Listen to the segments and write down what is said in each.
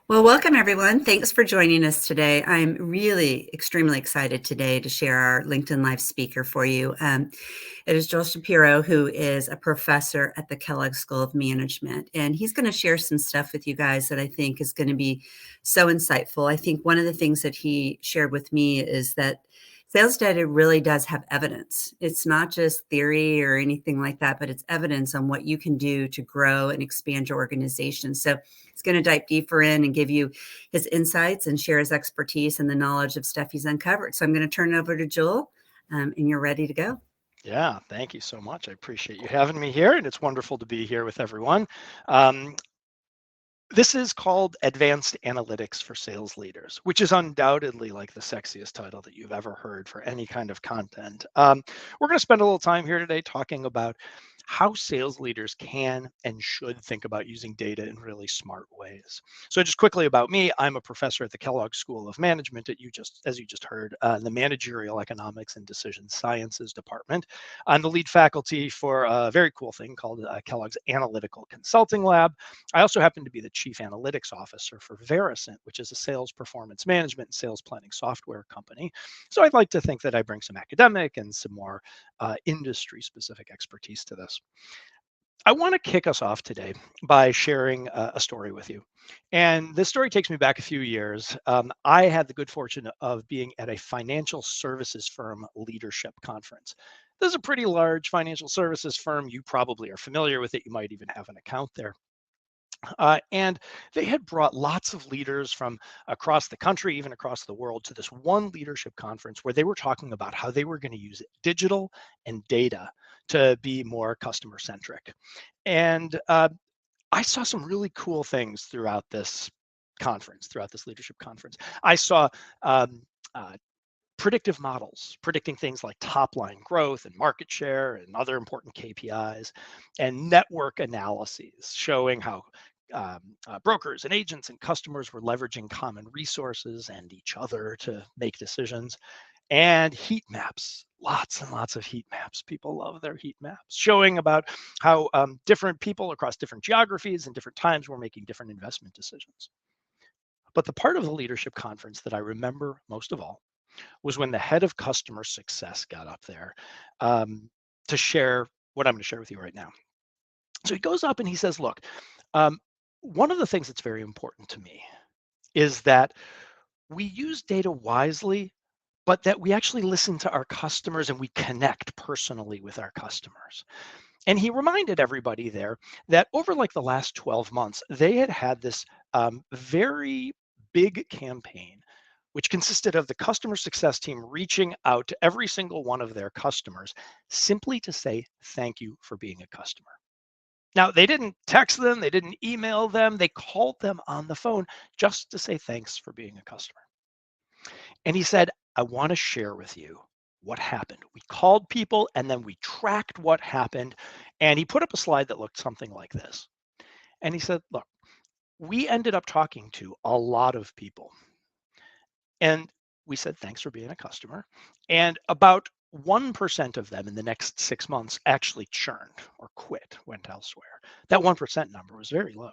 Well, welcome everyone. Thanks for joining us today. I'm really extremely excited today to share our LinkedIn Live speaker for you. It is Joel Shapiro, who is a professor at the Kellogg School of Management, and he's going to share some stuff with you guys that I think is going to be so insightful. I think one of the things that he shared with me is that sales data really does have evidence. It's not just theory or anything like that, but it's evidence on what you can do to grow and expand your organization. So he's going to dive deeper in and give you his insights and share his expertise and the knowledge of stuff he's uncovered. So I'm going to turn it over to Joel, and you're ready to go. Yeah, thank you so much. I appreciate you having me here, and it's wonderful to be here with everyone. Um, this is called Advanced Analytics for Sales Leaders, which is undoubtedly like the sexiest title that you've ever heard for any kind of content. We're going to spend a little time here today talking about how sales leaders can and should think about using data in really smart ways. So just quickly about me, I'm a professor at the Kellogg School of Management as you just heard, in the Managerial Economics and Decision Sciences Department. I'm the lead faculty for a very cool thing called Kellogg's Analytical Consulting Lab. I also happen to be the chief analytics officer for Varicent, which is a sales performance management and sales planning software company. So I'd like to think that I bring some academic and some more industry specific expertise to this. I want to kick us off today by sharing a story with you. And this story takes me back a few years. I had the good fortune of being at a financial services firm leadership conference. This is a pretty large financial services firm. You probably are familiar with it. You might even have an account there. And they had brought lots of leaders from across the country, even across the world, to this one leadership conference where they were talking about how they were going to use digital and data to be more customer centric. And I saw some really cool things throughout this leadership conference. I saw um, uh, predictive models predicting things like top line growth and market share and other important KPIs, and network analyses showing how brokers and agents and customers were leveraging common resources and each other to make decisions, and heat maps. Lots and lots of heat maps. People love their heat maps, showing about how different people across different geographies and different times were making different investment decisions. But the part of the leadership conference that I remember most of all was when the head of customer success got up there um, to share what I'm going to share with you right now. So he goes up and he says, look, um, one of the things that's very important to me is that we use data wisely, but that we actually listen to our customers and we connect personally with our customers. And he reminded everybody there that over like the last 12 months, they had had this very big campaign, which consisted of the customer success team reaching out to every single one of their customers simply to say, thank you for being a customer. Now, they didn't text them, they didn't email them, they called them on the phone just to say thanks for being a customer. And he said, I want to share with you what happened. We called people and then we tracked what happened. And he put up a slide that looked something like this. And he said, look, we ended up talking to a lot of people. And we said, thanks for being a customer. And about 1% of them in the next 6 months actually churned or quit, went elsewhere. That 1% number was very low.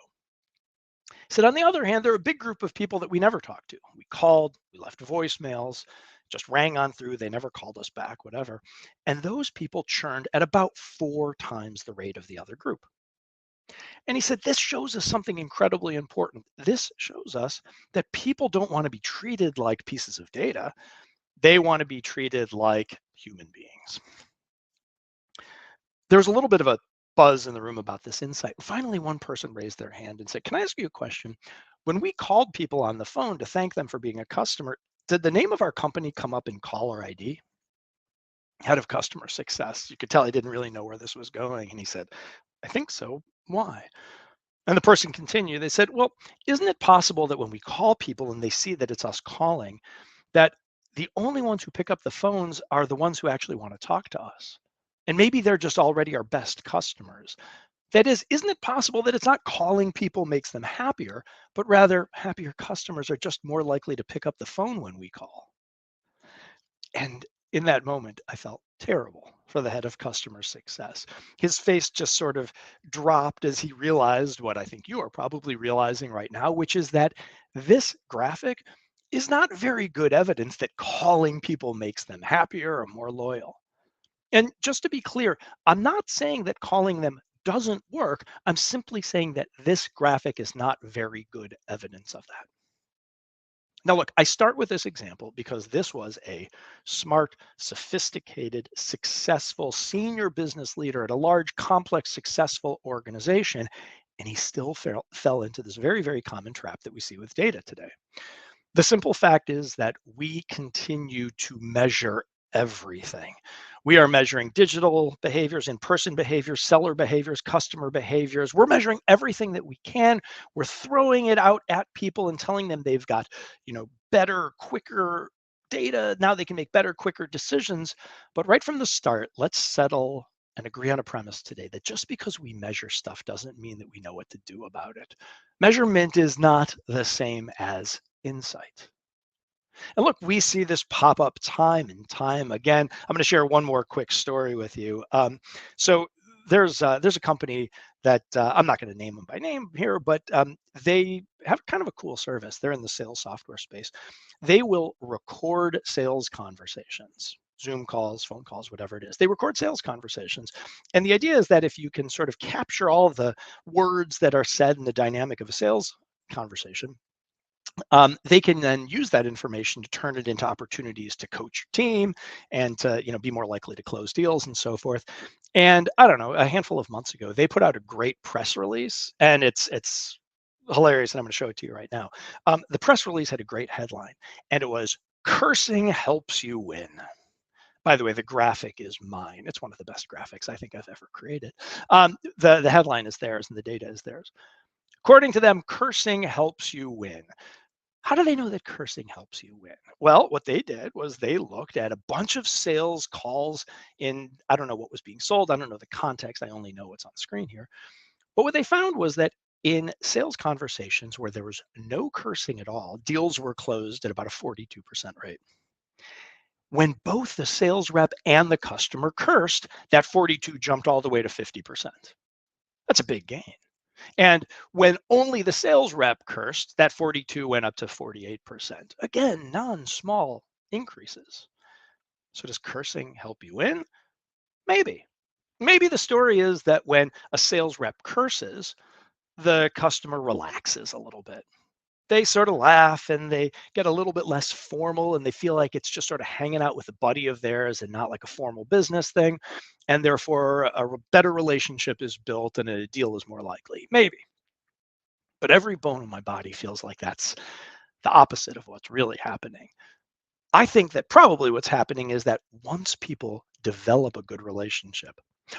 He said, on the other hand, there are a big group of people that we never talked to. We called, we left voicemails, just rang on through. They never called us back, whatever. And those people churned at about 4 times the rate of the other group. And he said, this shows us something incredibly important. This shows us that people don't want to be treated like pieces of data. They want to be treated like human beings. There's a little bit of a buzz in the room about this insight. Finally, one person raised their hand and said, can I ask you a question? When we called people on the phone to thank them for being a customer, did the name of our company come up in caller ID? Head of customer success. You could tell he didn't really know where this was going. And he said, I think so. Why? And the person continued. They said, well, isn't it possible that when we call people and they see that it's us calling, that the only ones who pick up the phones are the ones who actually want to talk to us? And maybe they're just already our best customers. That is, isn't it possible that it's not calling people makes them happier, but rather happier customers are just more likely to pick up the phone when we call? And in that moment, I felt terrible for the head of customer success. His face just sort of dropped as he realized what I think you are probably realizing right now, which is that this graphic is not very good evidence that calling people makes them happier or more loyal. And just to be clear, I'm not saying that calling them doesn't work. I'm simply saying that this graphic is not very good evidence of that. Now, look, I start with this example because this was a smart, sophisticated, successful senior business leader at a large, complex, successful organization. And he still fell into this very, very common trap that we see with data today. The simple fact is that we continue to measure everything. We are measuring digital behaviors, in-person behaviors, seller behaviors, customer behaviors. We're measuring everything that we can. We're throwing it out at people and telling them they've got, better, quicker data. Now they can make better, quicker decisions. But right from the start, let's settle and agree on a premise today that just because we measure stuff doesn't mean that we know what to do about it. Measurement is not the same as insight. And look, we see this pop up time and time again. I'm going to share one more quick story with you. So there's a company that I'm not going to name them by name here, but they have kind of a cool service. They're in the sales software space. They will record sales conversations. Zoom calls, phone calls, whatever it is. They record sales conversations. And the idea is that if you can sort of capture all the words that are said in the dynamic of a sales conversation, they can then use that information to turn it into opportunities to coach your team and to be more likely to close deals and so forth. And I don't know, a handful of months ago, they put out a great press release, and it's hilarious, and I'm going to show it to you right now. The press release had a great headline, and it was "Cursing Helps You Win." By the way, the graphic is mine. It's one of the best graphics I think I've ever created. The headline is theirs, and the data is theirs. According to them, cursing helps you win. How do they know that cursing helps you win? Well, what they did was they looked at a bunch of sales calls I don't know what was being sold. I don't know the context. I only know what's on screen here. But what they found was that in sales conversations where there was no cursing at all, deals were closed at about a 42% rate. When both the sales rep and the customer cursed, that 42 jumped all the way to 50%. That's a big gain. And when only the sales rep cursed, that 42 went up to 48%. Again, non-small increases. So does cursing help you win? Maybe. Maybe the story is that when a sales rep curses, the customer relaxes a little bit. They sort of laugh and they get a little bit less formal, and they feel like it's just sort of hanging out with a buddy of theirs and not like a formal business thing. And therefore, a better relationship is built and a deal is more likely. Maybe. But every bone in my body feels like that's the opposite of what's really happening. I think that probably what's happening is that once people develop a good relationship,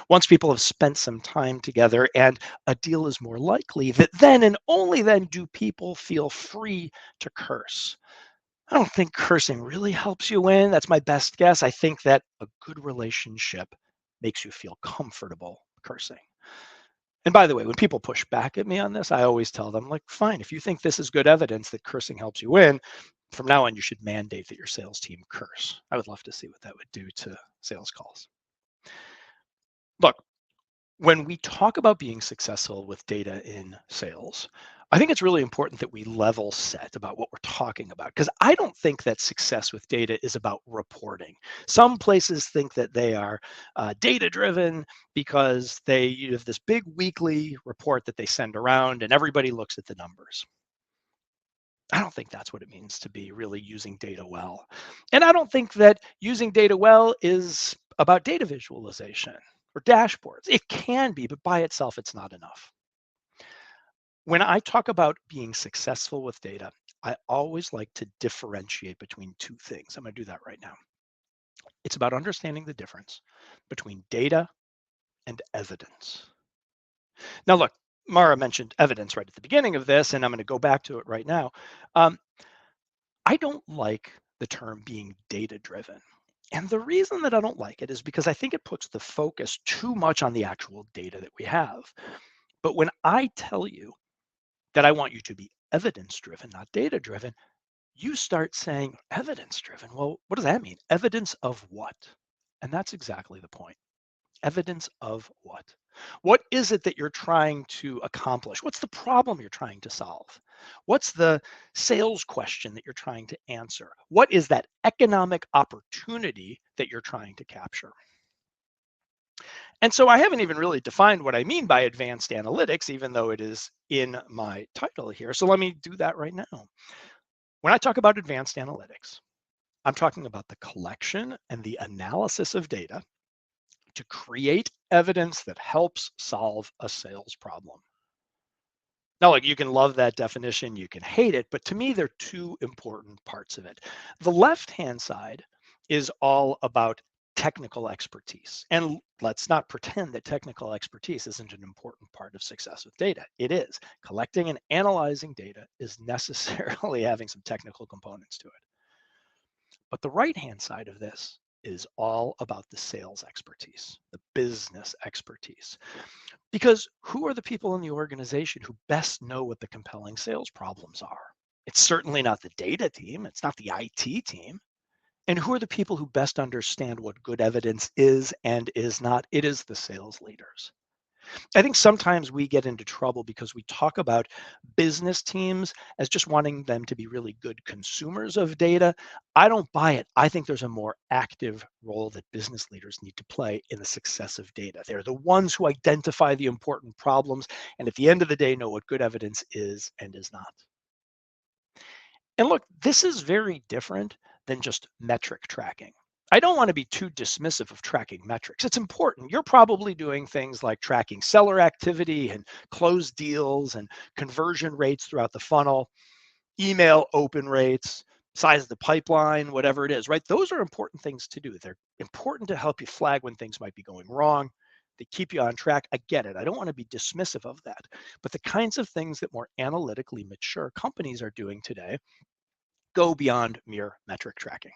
once people have spent some time together and a deal is more likely, that then and only then do people feel free to curse. I don't think cursing really helps you win. That's my best guess. I think that a good relationship makes you feel comfortable cursing. And by the way, when people push back at me on this, I always tell them, like, fine, if you think this is good evidence that cursing helps you win, from now on, you should mandate that your sales team curse. I would love to see what that would do to sales calls. Look, when we talk about being successful with data in sales, I think it's really important that we level set about what we're talking about, because I don't think that success with data is about reporting. Some places think that they are data driven because they have this big weekly report that they send around and everybody looks at the numbers. I don't think that's what it means to be really using data well. And I don't think that using data well is about data visualization or dashboards. It can be, but by itself, it's not enough. When I talk about being successful with data, I always like to differentiate between two things. I'm going to do that right now. It's about understanding the difference between data and evidence. Now, look, Mara mentioned evidence right at the beginning of this, and I'm going to go back to it right now. Um, I don't like the term being data driven. And the reason that I don't like it is because I think it puts the focus too much on the actual data that we have. But when I tell you that I want you to be evidence driven, not data driven, you start saying evidence driven. Well, what does that mean? Evidence of what? And that's exactly the point. Evidence of what? What is it that you're trying to accomplish? What's the problem you're trying to solve? What's the sales question that you're trying to answer? What is that economic opportunity that you're trying to capture? And so I haven't even really defined what I mean by advanced analytics, even though it is in my title here. So let me do that right now. When I talk about advanced analytics, I'm talking about the collection and the analysis of data to create evidence that helps solve a sales problem. Now, like, you can love that definition, you can hate it, but to me, there are two important parts of it. The left-hand side is all about technical expertise. And let's not pretend that technical expertise isn't an important part of success with data. It is. Collecting and analyzing data is necessarily having some technical components to it. But the right-hand side of this is all about the sales expertise, the business expertise. Because who are the people in the organization who best know what the compelling sales problems are? It's certainly not the data team, it's not the IT team. And who are the people who best understand what good evidence is and is not? It is the sales leaders. I think sometimes we get into trouble because we talk about business teams as just wanting them to be really good consumers of data. I don't buy it. I think there's a more active role that business leaders need to play in the success of data. They're the ones who identify the important problems and at the end of the day know what good evidence is and is not. And look, this is very different than just metric tracking. I don't want to be too dismissive of tracking metrics. It's important. You're probably doing things like tracking seller activity and closed deals and conversion rates throughout the funnel, email open rates, size of the pipeline, whatever it is, right? Those are important things to do. They're important to help you flag when things might be going wrong. They keep you on track. I get it. I don't want to be dismissive of that. But the kinds of things that more analytically mature companies are doing today go beyond mere metric tracking.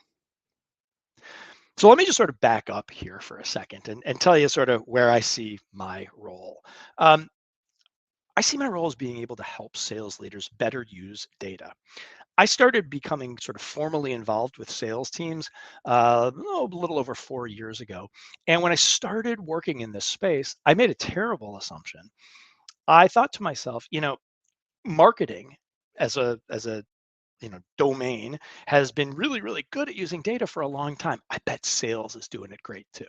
So let me just sort of back up here for a second and tell you sort of where I see my role. Um, I see my role as being able to help sales leaders better use data. I started becoming sort of formally involved with sales teams a little over 4 years ago. And when I started working in this space, I made a terrible assumption. I thought to myself, marketing as a domain has been really, really good at using data for a long time. I bet sales is doing it great too.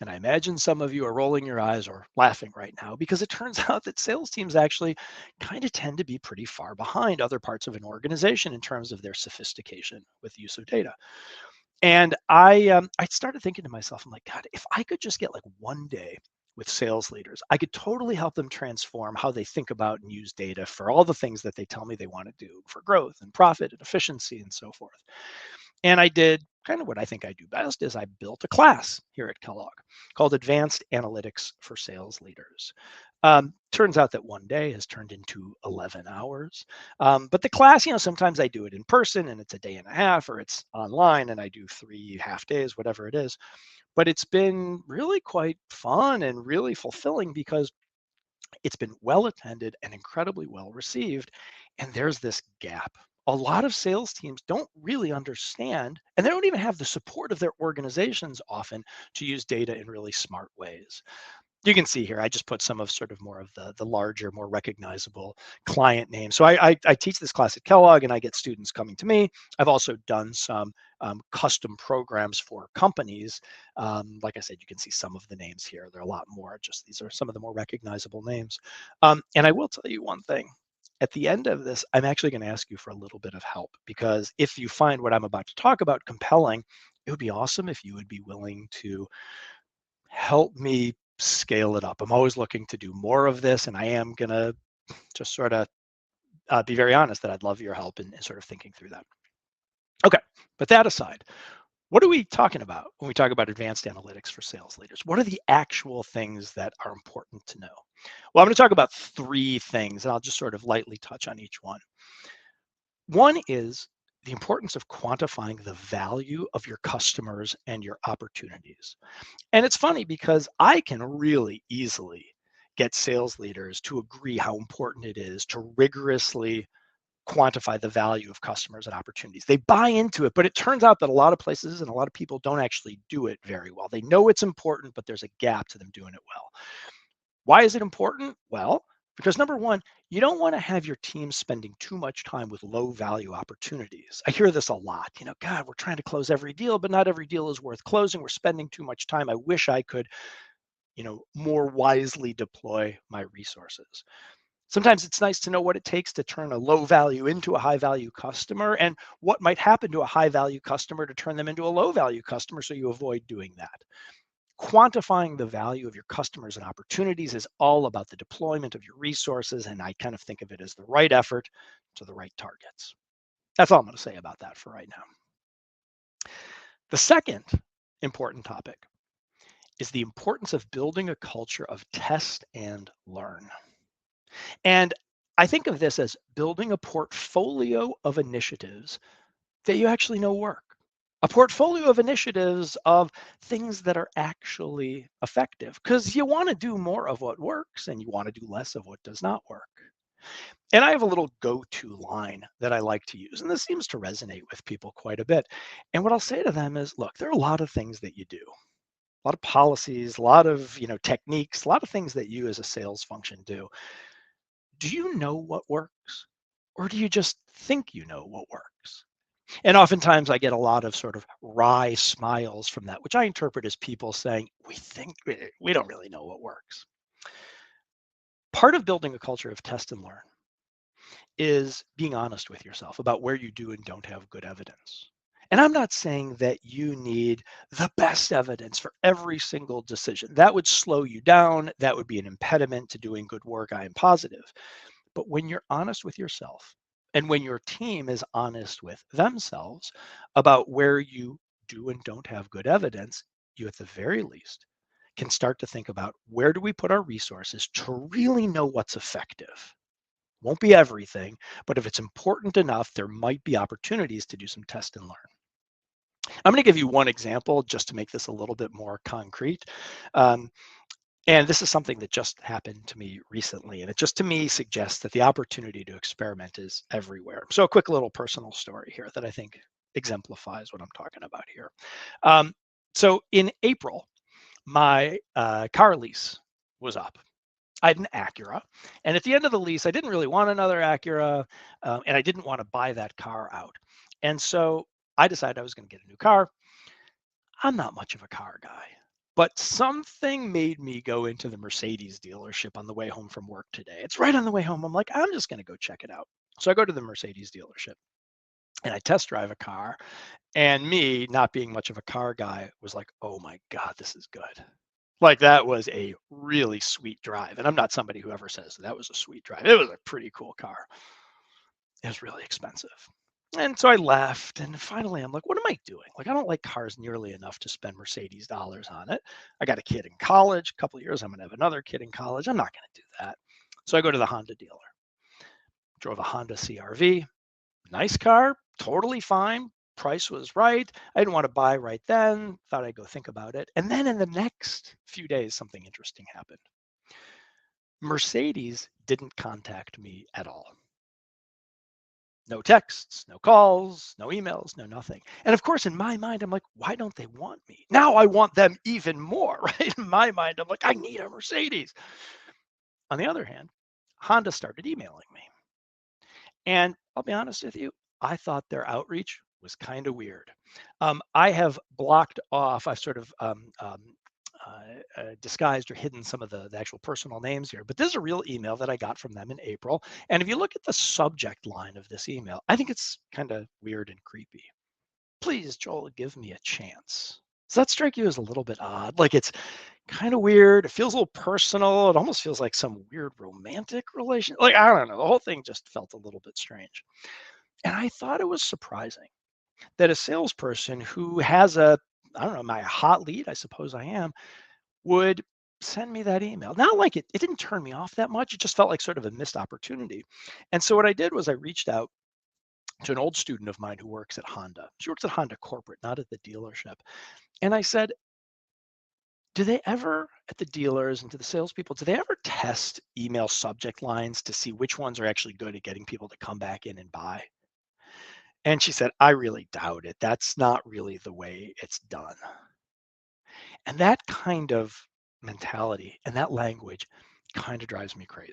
And I imagine some of you are rolling your eyes or laughing right now because it turns out that sales teams actually kind of tend to be pretty far behind other parts of an organization in terms of their sophistication with use of data. And I started thinking to myself, I'm like, God, if I could just get like one day with sales leaders, I could totally help them transform how they think about and use data for all the things that they tell me they want to do for growth and profit and efficiency and so forth. And I did kind of what I think I do best is I built a class here at Kellogg called Advanced Analytics for Sales Leaders. Turns out that one day has turned into 11 hours. But the class, sometimes I do it in person and it's a day and a half, or it's online and I do 3 half days, whatever it is. But it's been really quite fun and really fulfilling because it's been well attended and incredibly well received. And there's this gap. A lot of sales teams don't really understand, and they don't even have the support of their organizations often to use data in really smart ways. You can see here, I just put some of sort of more of the larger, more recognizable client names. So I teach this class at Kellogg and I get students coming to me. I've also done some custom programs for companies. Like I said, you can see some of the names here. There are a lot more, just these are some of the more recognizable names. And I will tell you one thing. At the end of this, I'm actually going to ask you for a little bit of help because if you find what I'm about to talk about compelling, it would be awesome if you would be willing to help me scale it up. I'm always looking to do more of this, and I am going to just sort of be very honest that I'd love your help in sort of thinking through that. Okay, but that aside, what are we talking about when we talk about advanced analytics for sales leaders? What are the actual things that are important to know? Well, I'm going to talk about three things, and I'll just sort of lightly touch on each one. One is the importance of quantifying the value of your customers and your opportunities. And it's funny because I can really easily get sales leaders to agree how important it is to rigorously quantify the value of customers and opportunities. They buy into it, but it turns out that a lot of places and a lot of people don't actually do it very well. They know it's important, but there's a gap to them doing it well. Why is it important? Well, because number one, you don't want to have your team spending too much time with low value opportunities. I hear this a lot. God, we're trying to close every deal, but not every deal is worth closing. We're spending too much time. I wish I could, more wisely deploy my resources. Sometimes it's nice to know what it takes to turn a low value into a high value customer and what might happen to a high value customer to turn them into a low value customer so you avoid doing that. Quantifying the value of your customers and opportunities is all about the deployment of your resources, and I kind of think of it as the right effort to the right targets. That's all I'm going to say about that for right now. The second important topic is the importance of building a culture of test and learn. And I think of this as building a portfolio of initiatives that you actually know work. A portfolio of initiatives of things that are actually effective because you want to do more of what works and you want to do less of what does not work. And I have a little go-to line that I like to use, and this seems to resonate with people quite a bit. And what I'll say to them is, look, there are a lot of things that you do, a lot of policies, a lot of techniques, a lot of things that you as a sales function do. Do you know what works? Or do you just think you know what works? And oftentimes I get a lot of sort of wry smiles from that, which I interpret as people saying, we think we don't really know what works. Part of building a culture of test and learn is being honest with yourself about where you do and don't have good evidence. And I'm not saying that you need the best evidence for every single decision. That would slow you down. That would be an impediment to doing good work. I am positive. But when you're honest with yourself and when your team is honest with themselves about where you do and don't have good evidence, you at the very least can start to think about where do we put our resources to really know what's effective. Won't be everything, but if it's important enough, there might be opportunities to do some test and learn. I'm going to give you one example just to make this a little bit more concrete. Um, and this is something that just happened to me recently. And it just to me suggests that the opportunity to experiment is everywhere. So, a quick little personal story here that I think exemplifies what I'm talking about here. So, in April, my car lease was up. I had an Acura. And at the end of the lease, I didn't really want another Acura, and I didn't want to buy that car out. And so I decided I was going to get a new car. I'm not much of a car guy, but something made me go into the Mercedes dealership on the way home from work today. It's right on the way home. I'm like, I'm just going to go check it out. So I go to the Mercedes dealership and I test drive a car. And me, not being much of a car guy, was like, oh my God, this is good. Like that was a really sweet drive. And I'm not somebody who ever says that was a sweet drive. It was a pretty cool car. It was really expensive. And so I left, and finally I'm like, what am I doing? Like, I don't like cars nearly enough to spend Mercedes dollars on it. I got a kid in college, a couple of years, I'm going to have another kid in college. I'm not going to do that. So I go to the Honda dealer, drove a Honda CRV, nice car, totally fine. Price was right. I didn't want to buy right then, thought I'd go think about it. And then in the next few days, something interesting happened. Mercedes didn't contact me at all. No texts, no calls, no emails, no nothing. And of course, in my mind, I'm like, why don't they want me? Now I want them even more, right? In my mind, I'm like, I need a Mercedes. On the other hand, Honda started emailing me. And I'll be honest with you, I thought their outreach was kind of weird. I have blocked off, I've sort of disguised or hidden some of the actual personal names here, but this is a real email that I got from them in April. And if you look at the subject line of this email, I think it's kind of weird and creepy. Please, Joel, give me a chance. Does that strike you as a little bit odd? Like it's kind of weird. It feels a little personal. It almost feels like some weird romantic relation. Like, I don't know. The whole thing just felt a little bit strange. And I thought it was surprising that a salesperson who has I don't know, my hot lead, I suppose I am, would send me that email. Not like it didn't turn me off that much. It just felt like sort of a missed opportunity. And so what I did was I reached out to an old student of mine who works at Honda. She works at Honda corporate, not at the dealership. And I said, Do they ever, at the dealers and to the salespeople, do they ever test email subject lines to see which ones are actually good at getting people to come back in and buy? And she said, I really doubt it. That's not really the way it's done. And that kind of mentality and that language kind of drives me crazy.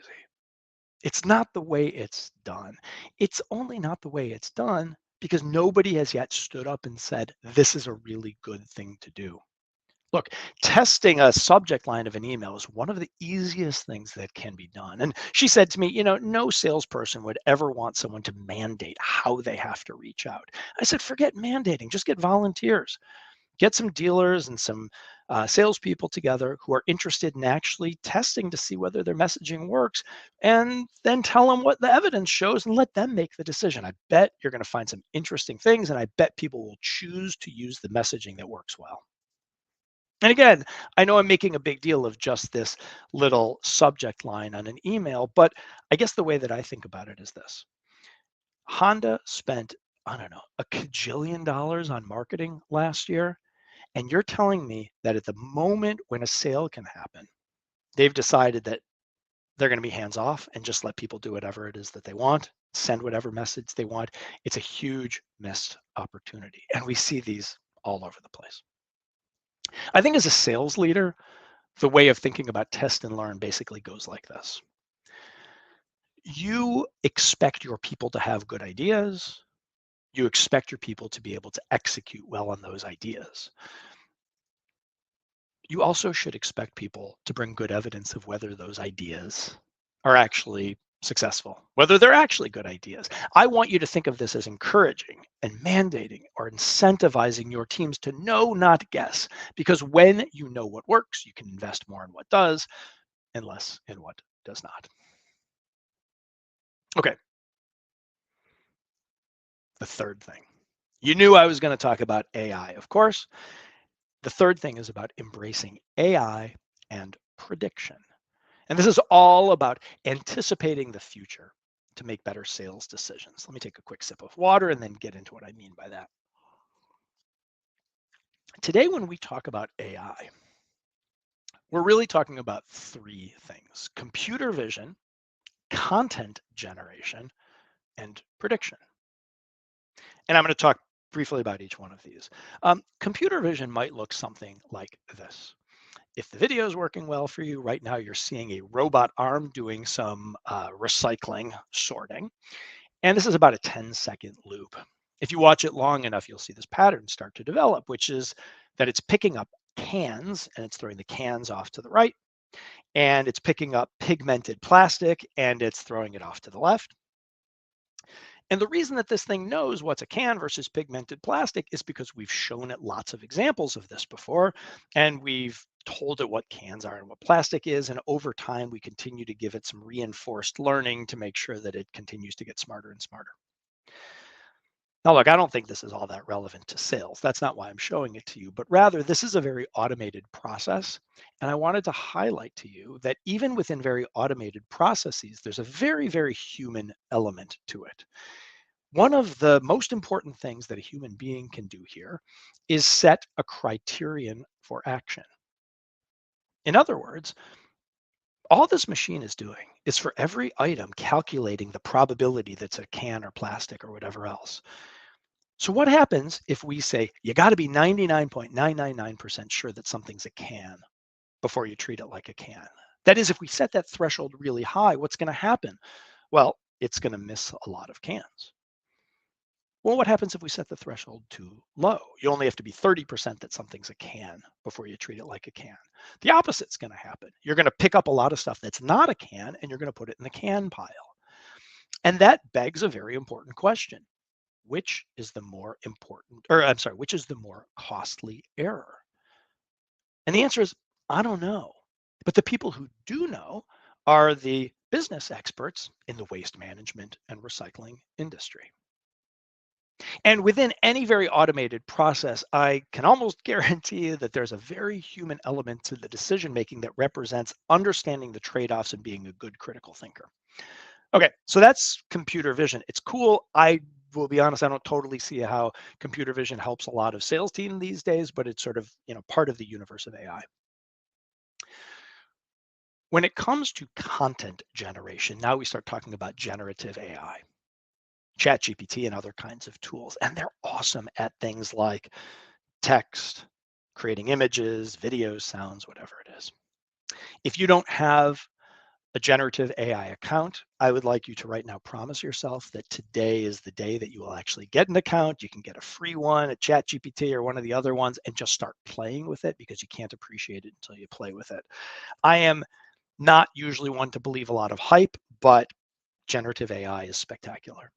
It's not the way it's done. It's only not the way it's done because nobody has yet stood up and said, this is a really good thing to do. Look, testing a subject line of an email is one of the easiest things that can be done. And she said to me, no salesperson would ever want someone to mandate how they have to reach out. I said, forget mandating, just get volunteers. Get some dealers and some salespeople together who are interested in actually testing to see whether their messaging works, and then tell them what the evidence shows and let them make the decision. I bet you're going to find some interesting things, and I bet people will choose to use the messaging that works well. And again, I know I'm making a big deal of just this little subject line on an email, but I guess the way that I think about it is this. Honda spent, I don't know, a cajillion dollars on marketing last year. And you're telling me that at the moment when a sale can happen, they've decided that they're going to be hands off and just let people do whatever it is that they want, send whatever message they want. It's a huge missed opportunity. And we see these all over the place. I think as a sales leader, the way of thinking about test and learn basically goes like this. You expect your people to have good ideas. You expect your people to be able to execute well on those ideas. You also should expect people to bring good evidence of whether those ideas are actually successful, whether they're actually good ideas. I want you to think of this as encouraging and mandating or incentivizing your teams to know, not guess, because when you know what works, you can invest more in what does and less in what does not. Okay, the third thing. You knew I was going to talk about AI, of course. The third thing is about embracing AI and prediction. And this is all about anticipating the future to make better sales decisions. Let me take a quick sip of water and then get into what I mean by that. Today, when we talk about AI, we're really talking about three things: computer vision, content generation, and prediction. And I'm going to talk briefly about each one of these. Computer vision might look something like this. If the video is working well for you, right now you're seeing a robot arm doing some recycling sorting. And this is about a 10-second loop. If you watch it long enough, you'll see this pattern start to develop, which is that it's picking up cans and it's throwing the cans off to the right, and it's picking up pigmented plastic and it's throwing it off to the left. And the reason that this thing knows what's a can versus pigmented plastic is because we've shown it lots of examples of this before, and we've told it what cans are and what plastic is. And over time, we continue to give it some reinforced learning to make sure that it continues to get smarter and smarter. Now, look, I don't think this is all that relevant to sales. That's not why I'm showing it to you, but rather this is a very automated process. And I wanted to highlight to you that even within very automated processes, there's a very, very human element to it. One of the most important things that a human being can do here is set a criterion for action. In other words, all this machine is doing is for every item calculating the probability that's a can or plastic or whatever else. So what happens if we say you got to be 99.999% sure that something's a can before you treat it like a can? That is, if we set that threshold really high, what's going to happen? Well, it's going to miss a lot of cans. Well, what happens if we set the threshold too low? You only have to be 30% that something's a can before you treat it like a can. The opposite's going to happen. You're going to pick up a lot of stuff that's not a can and you're going to put it in the can pile. And that begs a very important question. Which is the more important, or I'm sorry, which is the more costly error? And the answer is, I don't know. But the people who do know are the business experts in the waste management and recycling industry. And within any very automated process, I can almost guarantee you that there's a very human element to the decision making that represents understanding the trade-offs and being a good critical thinker. Okay, so that's computer vision. It's cool. I will be honest, I don't totally see how computer vision helps a lot of sales team these days, but it's sort of, part of the universe of AI. When it comes to content generation, now we start talking about generative AI, ChatGPT and other kinds of tools, and they're awesome at things like text, creating images, videos, sounds, whatever it is. If you don't have a generative AI account, I would like you to right now promise yourself that today is the day that you will actually get an account. You can get a free one, a ChatGPT or one of the other ones, and just start playing with it because you can't appreciate it until you play with it. I am not usually one to believe a lot of hype, but generative AI is spectacular.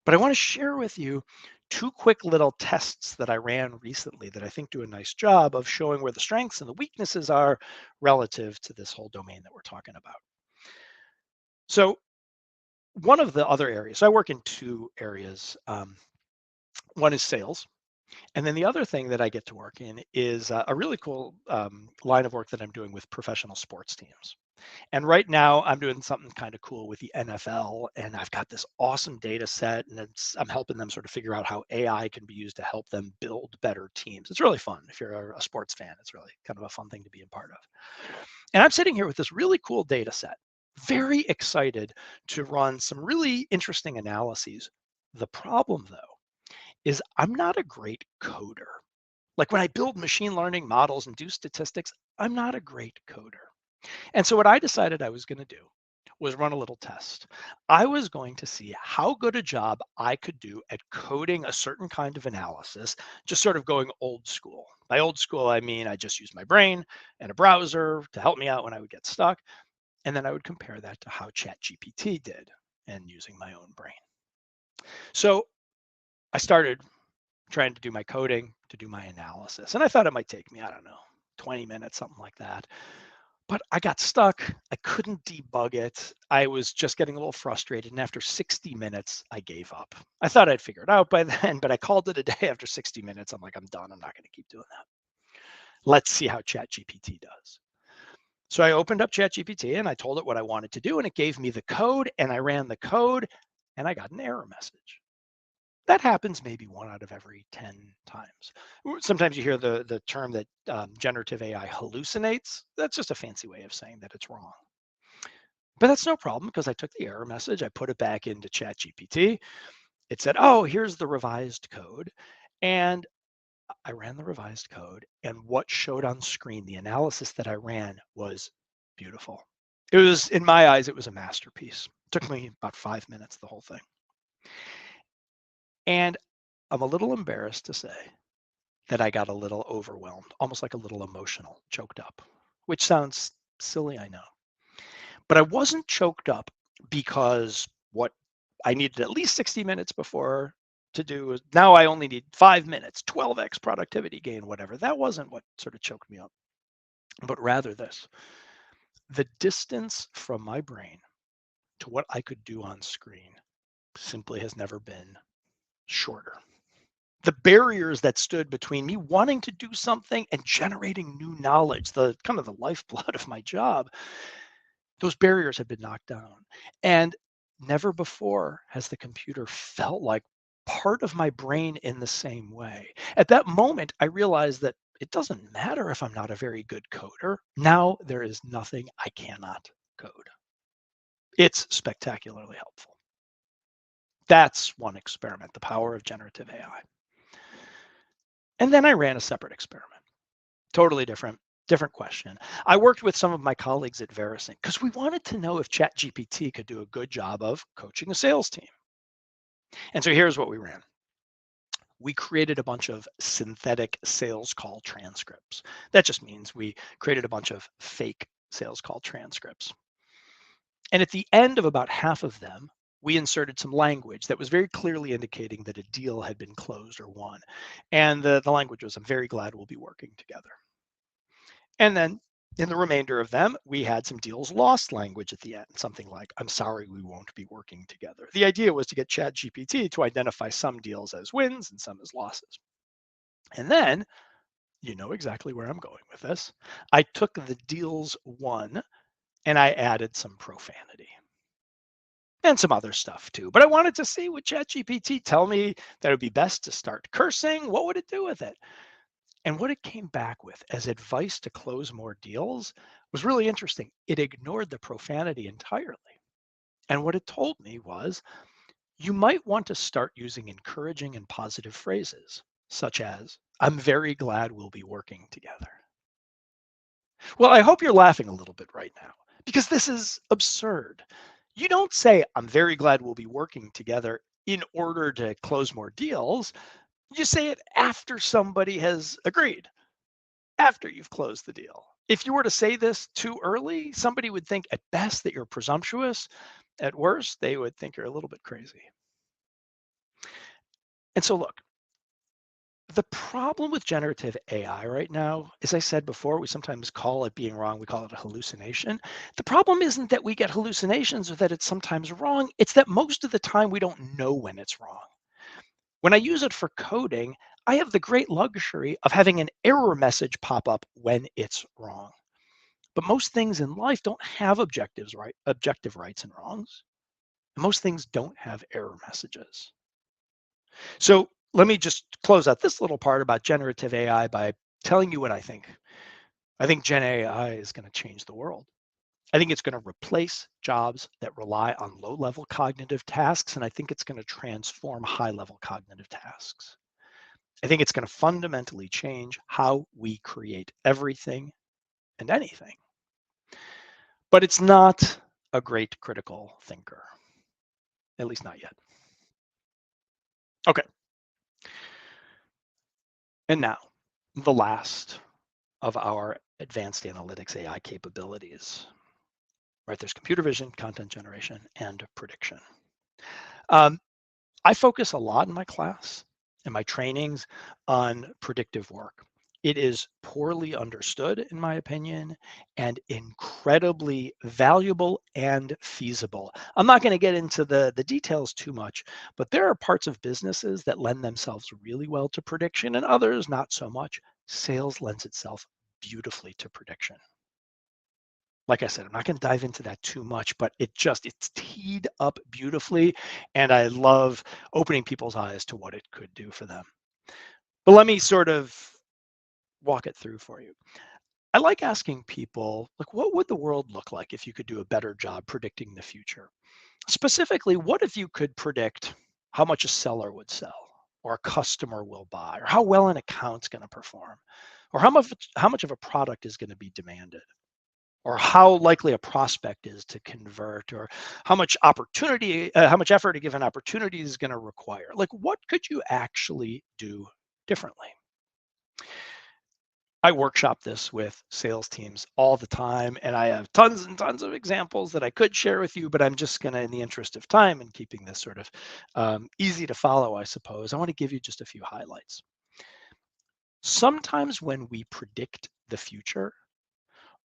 But I want to share with you two quick little tests that I ran recently that I think do a nice job of showing where the strengths and the weaknesses are relative to this whole domain that we're talking about. So one of the other areas, so I work in two areas. One is sales. And then the other thing that I get to work in is a really cool line of work that I'm doing with professional sports teams. And right now, I'm doing something kind of cool with the NFL, and I've got this awesome data set, and I'm helping them sort of figure out how AI can be used to help them build better teams. It's really fun. If you're a sports fan, it's really kind of a fun thing to be a part of. And I'm sitting here with this really cool data set, very excited to run some really interesting analyses. The problem, though, is I'm not a great coder. Like when I build machine learning models and do statistics, I'm not a great coder. And so what I decided I was going to do was run a little test. I was going to see how good a job I could do at coding a certain kind of analysis, just sort of going old school. By old school, I mean I just used my brain and a browser to help me out when I would get stuck. And then I would compare that to how ChatGPT did and using my own brain. So I started trying to do my coding, to do my analysis. And I thought it might take me, I don't know, 20 minutes, something like that. But I got stuck. I couldn't debug it. I was just getting a little frustrated. And after 60 minutes, I gave up. I thought I'd figure it out by then, but I called it a day after 60 minutes. I'm like, I'm done. I'm not going to keep doing that. Let's see how ChatGPT does. So I opened up ChatGPT and I told it what I wanted to do, and it gave me the code, and I ran the code, and I got an error message. That happens maybe 1 out of every 10 times. Sometimes you hear the term that generative AI hallucinates. That's just a fancy way of saying that it's wrong. But that's no problem because I took the error message, I put it back into ChatGPT. It said, oh, here's the revised code. And I ran the revised code. And what showed on screen, the analysis that I ran was beautiful. It was, in my eyes, it was a masterpiece. It took me about 5 minutes, the whole thing. And I'm a little embarrassed to say that I got a little overwhelmed, almost like a little emotional, choked up, which sounds silly, I know. But I wasn't choked up because what I needed at least 60 minutes before to do is now I only need 5 minutes, 12x productivity gain, whatever. That wasn't what sort of choked me up, but rather this: the distance from my brain to what I could do on screen simply has never been shorter. The barriers that stood between me wanting to do something and generating new knowledge, the kind of the lifeblood of my job, those barriers have been knocked down. And never before has the computer felt like part of my brain in the same way. At that moment, I realized that it doesn't matter if I'm not a very good coder. Now there is nothing I cannot code. It's spectacularly helpful. That's one experiment, the power of generative AI. And then I ran a separate experiment, totally different question. I worked with some of my colleagues at Varicent because we wanted to know if ChatGPT could do a good job of coaching a sales team. And so here's what we ran. We created a bunch of synthetic sales call transcripts. That just means we created a bunch of fake sales call transcripts. And at the end of about half of them, we inserted some language that was very clearly indicating that a deal had been closed or won. And the language was, I'm very glad we'll be working together. And then in the remainder of them, we had some deals lost language at the end, something like, I'm sorry, we won't be working together. The idea was to get ChatGPT to identify some deals as wins and some as losses. And then, you know exactly where I'm going with this. I took the deals won and I added some profanity and some other stuff too. But I wanted to see, would ChatGPT tell me that it would be best to start cursing? What would it do with it? And what it came back with as advice to close more deals was really interesting. It ignored the profanity entirely. And what it told me was you might want to start using encouraging and positive phrases, such as, I'm very glad we'll be working together. Well, I hope you're laughing a little bit right now because this is absurd. You don't say, I'm very glad we'll be working together in order to close more deals. You say it after somebody has agreed, after you've closed the deal. If you were to say this too early, somebody would think at best that you're presumptuous. At worst, they would think you're a little bit crazy. And so, look, the problem with generative AI right now, as I said before, we sometimes call it being wrong. We call it a hallucination. The problem isn't that we get hallucinations or that it's sometimes wrong. It's that most of the time we don't know when it's wrong. When I use it for coding, I have the great luxury of having an error message pop up when it's wrong. But most things in life don't have objective rights and wrongs. And most things don't have error messages. So let me just close out this little part about generative AI by telling you what I think. I think Gen AI is going to change the world. I think it's going to replace jobs that rely on low level cognitive tasks, and I think it's going to transform high level cognitive tasks. I think it's going to fundamentally change how we create everything and anything. But it's not a great critical thinker, at least not yet. Okay. And now, the last of our advanced analytics AI capabilities, right? There's computer vision, content generation, and prediction. Um, I focus a lot in my class and my trainings on predictive work. It is poorly understood, in my opinion, and incredibly valuable and feasible. I'm not going to get into the details too much, but there are parts of businesses that lend themselves really well to prediction and others not so much. Sales lends itself beautifully to prediction. Like I said, I'm not going to dive into that too much, but it's teed up beautifully. And I love opening people's eyes to what it could do for them. But let me sort of walk it through for you. I like asking people, like, what would the world look like if you could do a better job predicting the future? Specifically, what if you could predict how much a seller would sell, or a customer will buy, or how well an account's going to perform, or how much of a product is going to be demanded? Or how likely a prospect is to convert, or how much effort a given opportunity is going to require. Like, what could you actually do differently? I workshop this with sales teams all the time, and I have tons and tons of examples that I could share with you, but I'm just going to, in the interest of time and keeping this sort of easy to follow, I suppose, I want to give you just a few highlights. Sometimes when we predict the future,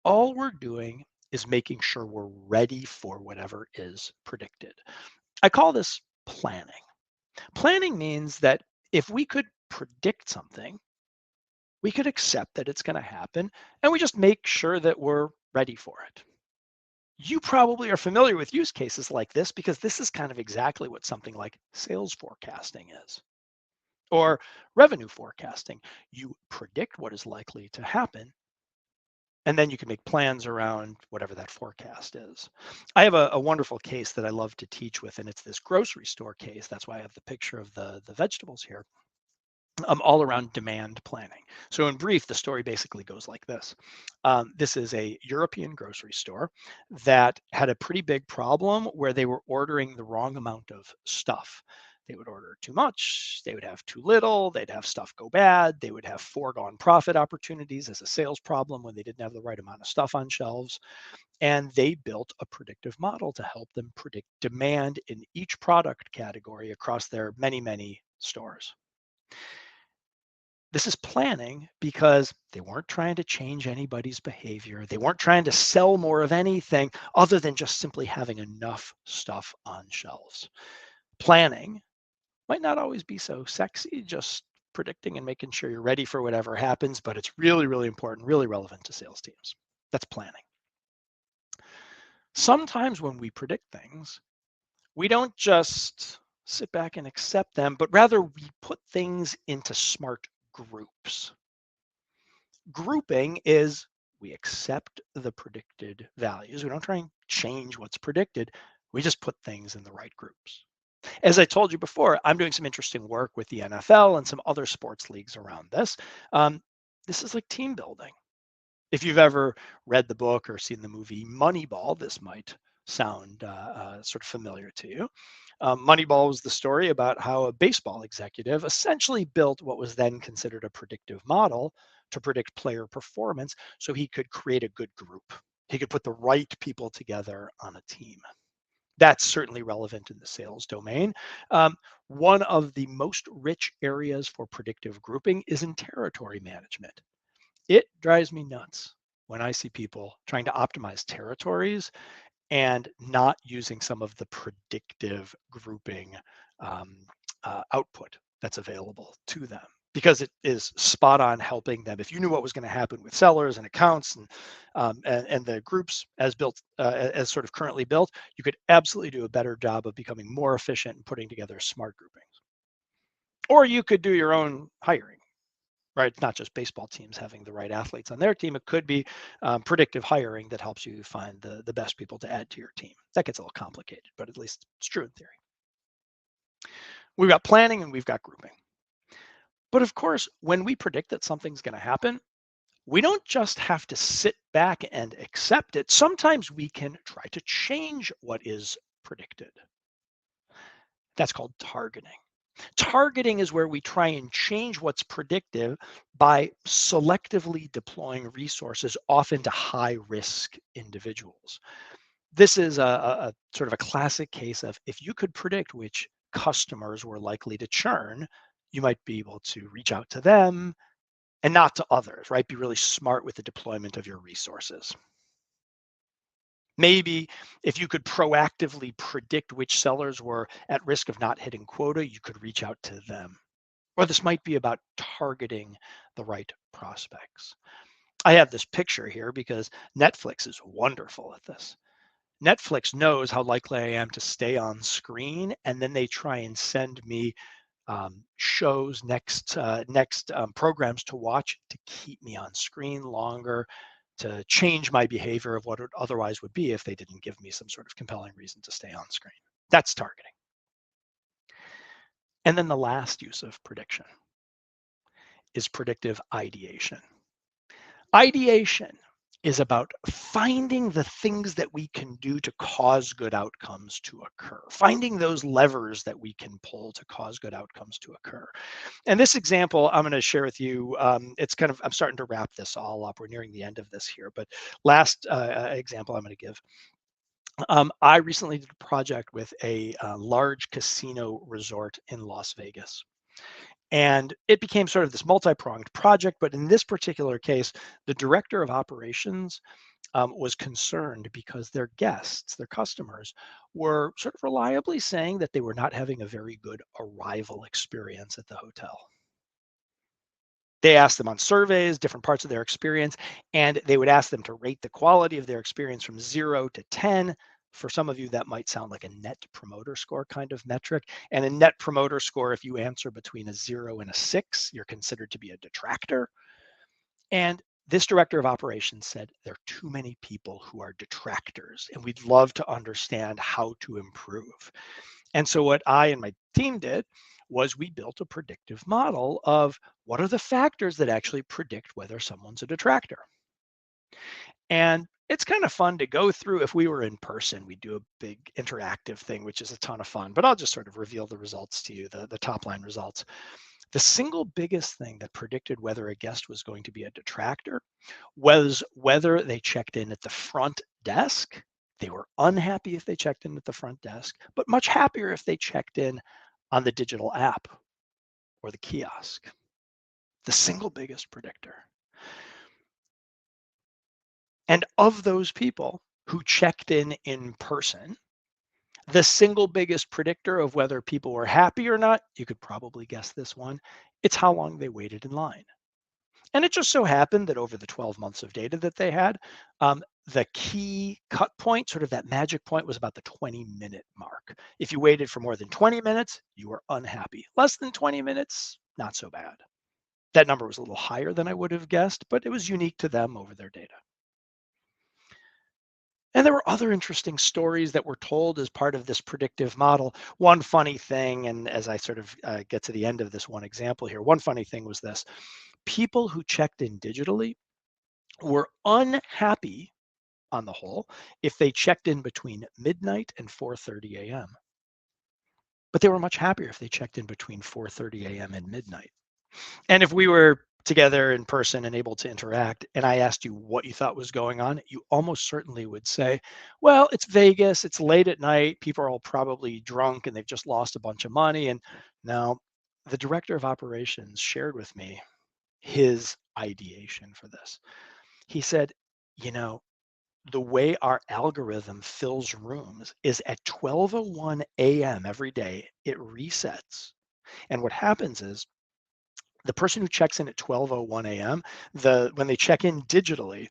all we're doing is making sure we're ready for whatever is predicted. I call this planning. Planning means that if we could predict something, we could accept that it's going to happen, and we just make sure that we're ready for it. You probably are familiar with use cases like this because this is kind of exactly what something like sales forecasting is, or revenue forecasting. You predict what is likely to happen, and then you can make plans around whatever that forecast is. I have a wonderful case that I love to teach with, and it's this grocery store case. That's why I have the picture of the vegetables here. All around demand planning. So in brief, the story basically goes like this. This is a European grocery store that had a pretty big problem where they were ordering the wrong amount of stuff. They would order too much, they would have too little, they'd have stuff go bad, they would have foregone profit opportunities as a sales problem when they didn't have the right amount of stuff on shelves. And they built a predictive model to help them predict demand in each product category across their many, many stores. This is planning because they weren't trying to change anybody's behavior. They weren't trying to sell more of anything other than just simply having enough stuff on shelves. Planning might not always be so sexy, just predicting and making sure you're ready for whatever happens, but it's really, really important, really relevant to sales teams. That's planning. Sometimes when we predict things, we don't just sit back and accept them, but rather we put things into smart groups. Grouping is We accept the predicted values. We don't try and change what's predicted. We just put things in the right groups. As I told you before, I'm doing some interesting work with the NFL and some other sports leagues around this. This is like team building. If you've ever read the book or seen the movie Moneyball, this might sound sort of familiar to you. Moneyball was the story about how a baseball executive essentially built what was then considered a predictive model to predict player performance so he could create a good group. He could put the right people together on a team. That's certainly relevant in the sales domain. One of the most rich areas for predictive grouping is in territory management. It drives me nuts when I see people trying to optimize territories and not using some of the predictive grouping output that's available to them, because it is spot on helping them. If you knew what was going to happen with sellers and accounts and the groups as built as sort of currently built, you could absolutely do a better job of becoming more efficient and putting together smart groupings. Or you could do your own hiring. Right, it's not just baseball teams having the right athletes on their team. It could be predictive hiring that helps you find the best people to add to your team. That gets a little complicated, but at least it's true in theory. We've got planning and we've got grouping. But of course, when we predict that something's going to happen, we don't just have to sit back and accept it. Sometimes we can try to change what is predicted. That's called targeting. Targeting is where we try and change what's predictive by selectively deploying resources, often to high risk individuals. This is a sort of a classic case of, if you could predict which customers were likely to churn, you might be able to reach out to them and not to others, right? Be really smart with the deployment of your resources. Maybe if you could proactively predict which sellers were at risk of not hitting quota, you could reach out to them. Or this might be about targeting the right prospects. I have this picture here because Netflix is wonderful at this. Netflix knows how likely I am to stay on screen, and then they try and send me shows, next programs to watch to keep me on screen longer, to change my behavior of what it otherwise would be if they didn't give me some sort of compelling reason to stay on screen. That's targeting. And then the last use of prediction is predictive ideation. Ideation is about finding the things that we can do to cause good outcomes to occur, finding those levers that we can pull to cause good outcomes to occur. And this example I'm going to share with you, it's kind of, I'm starting to wrap this all up. We're nearing the end of this here, but last example I'm going to give. I recently did a project with a large casino resort in Las Vegas. And it became sort of this multi-pronged project. But in this particular case, the director of operations was concerned because their guests, their customers, were sort of reliably saying that they were not having a very good arrival experience at the hotel. They asked them on surveys, different parts of their experience, and they would ask them to rate the quality of their experience from 0 to 10. For some of you, that might sound like a net promoter score kind of metric. And a net promoter score, if you answer between a 0 and a 6, you're considered to be a detractor. And this director of operations said, there are too many people who are detractors, and we'd love to understand how to improve. And so what I and my team did was we built a predictive model of what are the factors that actually predict whether someone's a detractor. And it's kind of fun to go through. If we were in person, we'd do a big interactive thing, which is a ton of fun, but I'll just sort of reveal the results to you, the top line results. The single biggest thing that predicted whether a guest was going to be a detractor was whether they checked in at the front desk. They were unhappy if they checked in at the front desk, but much happier if they checked in on the digital app or the kiosk. The single biggest predictor. And of those people who checked in person, the single biggest predictor of whether people were happy or not, you could probably guess this one, it's how long they waited in line. And it just so happened that over the 12 months of data that they had, the key cut point, sort of that magic point, was about the 20-minute mark. If you waited for more than 20 minutes, you were unhappy. Less than 20 minutes, not so bad. That number was a little higher than I would have guessed, but it was unique to them over their data. And there were other interesting stories that were told as part of this predictive model. One funny thing, and as I sort of get to the end of this one example here, one funny thing was this: people who checked in digitally were unhappy on the whole if they checked in between midnight and 4:30 a.m. But they were much happier if they checked in between 4:30 a.m. and midnight. And if we were together in person and able to interact, and I asked you what you thought was going on, you almost certainly would say, well, it's Vegas, it's late at night, people are all probably drunk and they've just lost a bunch of money. And now the director of operations shared with me his ideation for this. He said, you know, the way our algorithm fills rooms is at 12:01 a.m. every day, it resets. And what happens is the person who checks in at 12:01 a.m., when they check in digitally,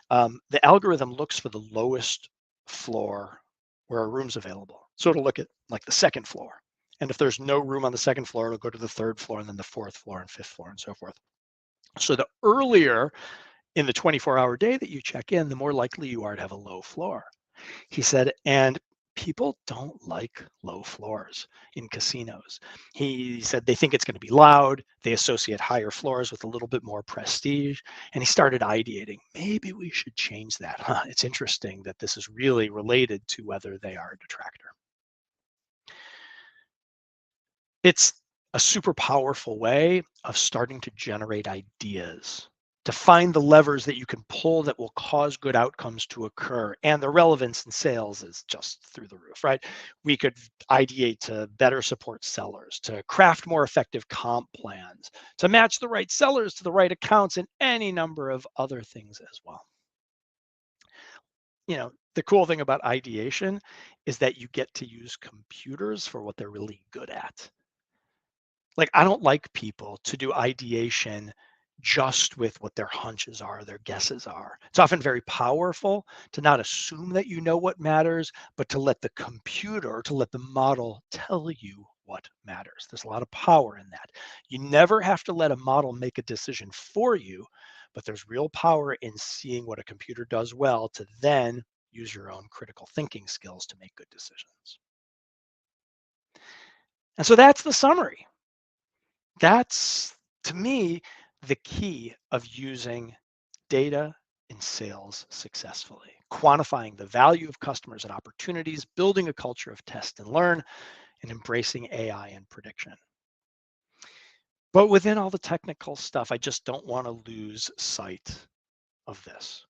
the algorithm looks for the lowest floor where a room's available. So it'll look at like the second floor. And if there's no room on the second floor, it'll go to the third floor and then the fourth floor and fifth floor and so forth. So the earlier in the 24-hour day that you check in, the more likely you are to have a low floor. He said, and people don't like low floors in casinos. He said they think it's going to be loud. They associate higher floors with a little bit more prestige. And he started ideating, maybe we should change that. Huh, it's interesting that this is really related to whether they are a detractor. It's a super powerful way of starting to generate ideas, to find the levers that you can pull that will cause good outcomes to occur. And the relevance in sales is just through the roof, right? We could ideate to better support sellers, to craft more effective comp plans, to match the right sellers to the right accounts, and any number of other things as well. The cool thing about ideation is that you get to use computers for what they're really good at. Like, I don't like people to do ideation just with what their hunches are, their guesses are. It's often very powerful to not assume that you know what matters, but to let the computer, to let the model tell you what matters. There's a lot of power in that. You never have to let a model make a decision for you, but there's real power in seeing what a computer does well to then use your own critical thinking skills to make good decisions. And so that's the summary. That's, to me, the key of using data in sales successfully, quantifying the value of customers and opportunities, building a culture of test and learn, and embracing AI and prediction. But within all the technical stuff, I just don't want to lose sight of this,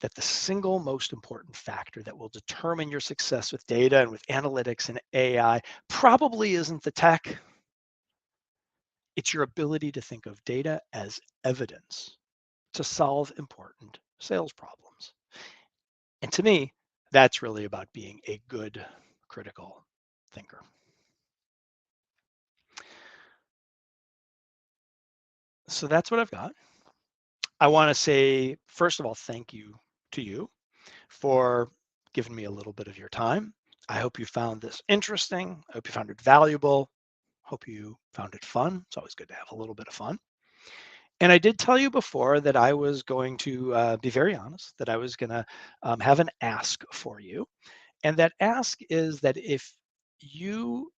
that the single most important factor that will determine your success with data and with analytics and AI probably isn't the tech. It's your ability to think of data as evidence to solve important sales problems. And to me, that's really about being a good critical thinker. So that's what I've got. I want to say, first of all, thank you to you for giving me a little bit of your time. I hope you found this interesting. I hope you found it valuable. Hope you found it fun. It's always good to have a little bit of fun. And I did tell you before that I was going to be very honest, that I was going to have an ask for you. And that ask is that if you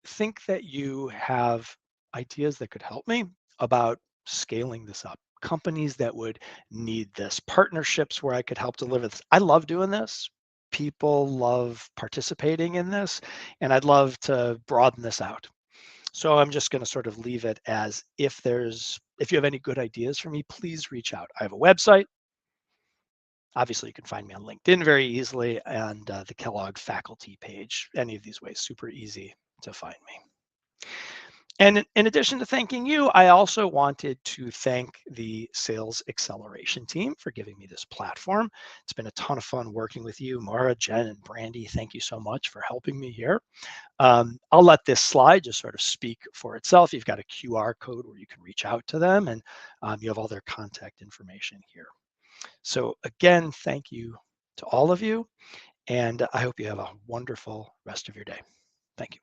think that you have ideas that could help me about scaling this up, companies that would need this, partnerships where I could help deliver this. I love doing this. People love participating in this, and I'd love to broaden this out. So I'm just going to sort of leave it as if you have any good ideas for me, please reach out. I have a website. Obviously, you can find me on LinkedIn very easily and the Kellogg faculty page. Any of these ways, super easy to find me. And in addition to thanking you, I also wanted to thank the Sales Xceleration team for giving me this platform. It's been a ton of fun working with you, Mara, Jen, and Brandy. Thank you so much for helping me here. I'll let this slide just sort of speak for itself. You've got a QR code where you can reach out to them, and you have all their contact information here. So again, thank you to all of you, and I hope you have a wonderful rest of your day. Thank you.